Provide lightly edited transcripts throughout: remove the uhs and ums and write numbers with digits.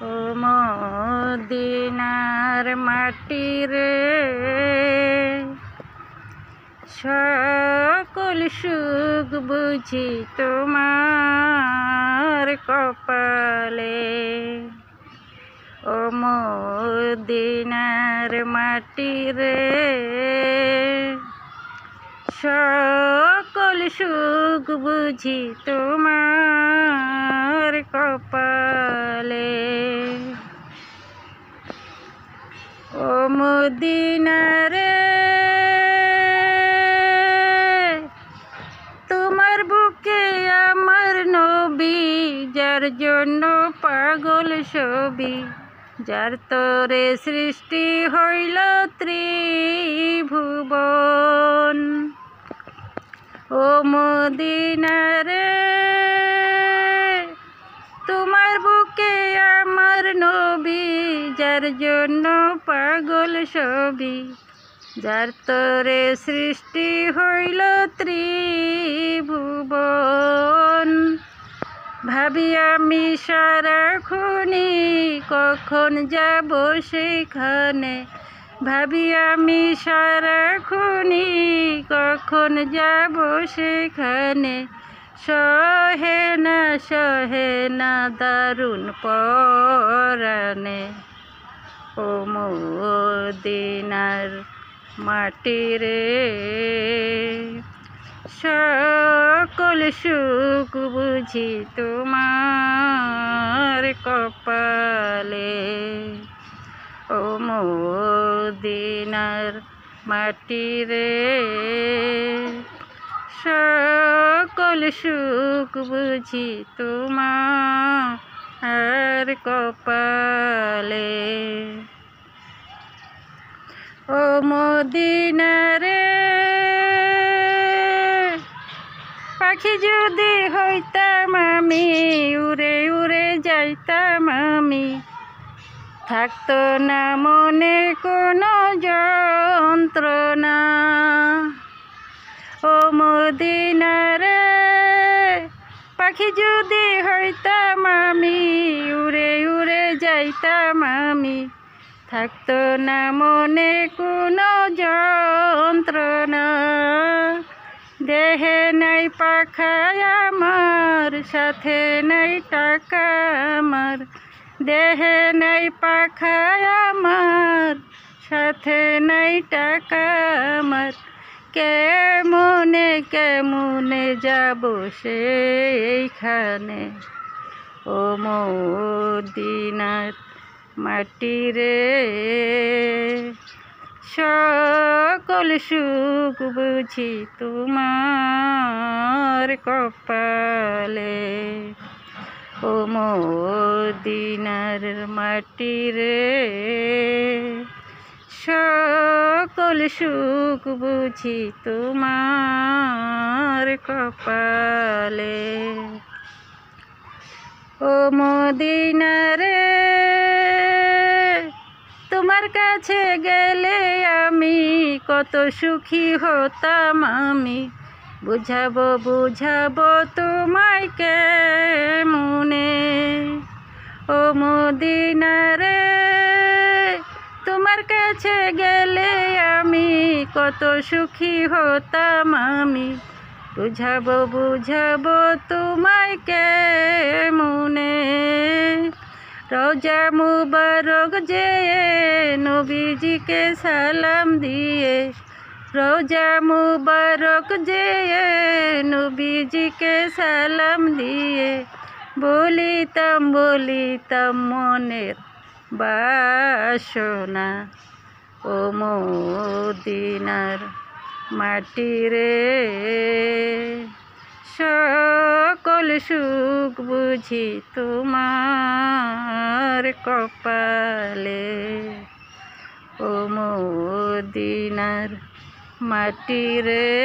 ও মদিনার মাটি রে, সকল সুখ বুঝি তোমার কপালে। ও মদিনার মাটি রে, সকল সুখ বুঝি তোমার কপালে। ও মদিনা রে, তোমার বুকে আমার নবী, যার জন্য পাগল সবই, যার তরে সৃষ্টি হইল ত্রিভুবন। ও মদিনা রে, তোমার বুকে আমার নবী, যার জন্য পাগল সবই, যার তরে সৃষ্টি হইল ত্রিভুবন। ভাবি আমি সারাক্ষণই কখন যাব সেখানে, ভাবি আমি সারাক্ষণই কখন যাব সেখানে। সহে না দারুণ পরাণে। ও মদিনার মাটি রে, সকল সুখ বুঝি তোমার কপালে। ও মদিনার মাটি রে, সকল সুখ বুঝি তোমার কপালে। ও মদিনা রে, পাখি যদি হইতাম আমি, উড়ে উড়ে যাইতাম আমি, থাকতো না মনে কোনো যন্ত্রণা। ও মদিনা রে, পাখি যদি হইতাম আমি, উড়ে উড়ে যাইতাম আমি, থাকতো না মনে কোনো যন্ত্রণা। দেহে নাই পাখা আমার, সাথে নাই টাকা আমার, দেহে নাই পাখা আমার, সাথে নাই টাকা আমার। কেমনে যাব সেইখানে। ও মদিনার মাটি রে, সকল সুখ বুঝি তোমার কপালে। ও মদিনার মাটি রে, সকল সুখ বুঝি তোমার কপালে। ও মদিনা রে, তোমার কাছে গেলে আমি কত সুখী হতাম আমি, বুঝাবো তোমায় কেমনে। ও মদিনা রে, তোমার কাছে গেলে আমি কত সুখী হতাম আমি, বুঝাবো তোমায় কেমনে। রোজা মুবারক যে নবীজিকে সালাম দিয়ে, রোজা মুবারক যে নবীজিকে সালাম দিয়ে, বলিতাম মনের বাসনা। ও মদিনার মাটি রে, সকল সুখ বুঝি তোমার কপালে। ও মদিনার মাটি রে,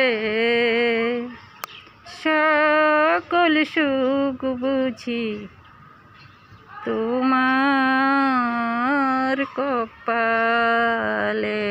সকল সুখ বুঝি তোমার কপালে।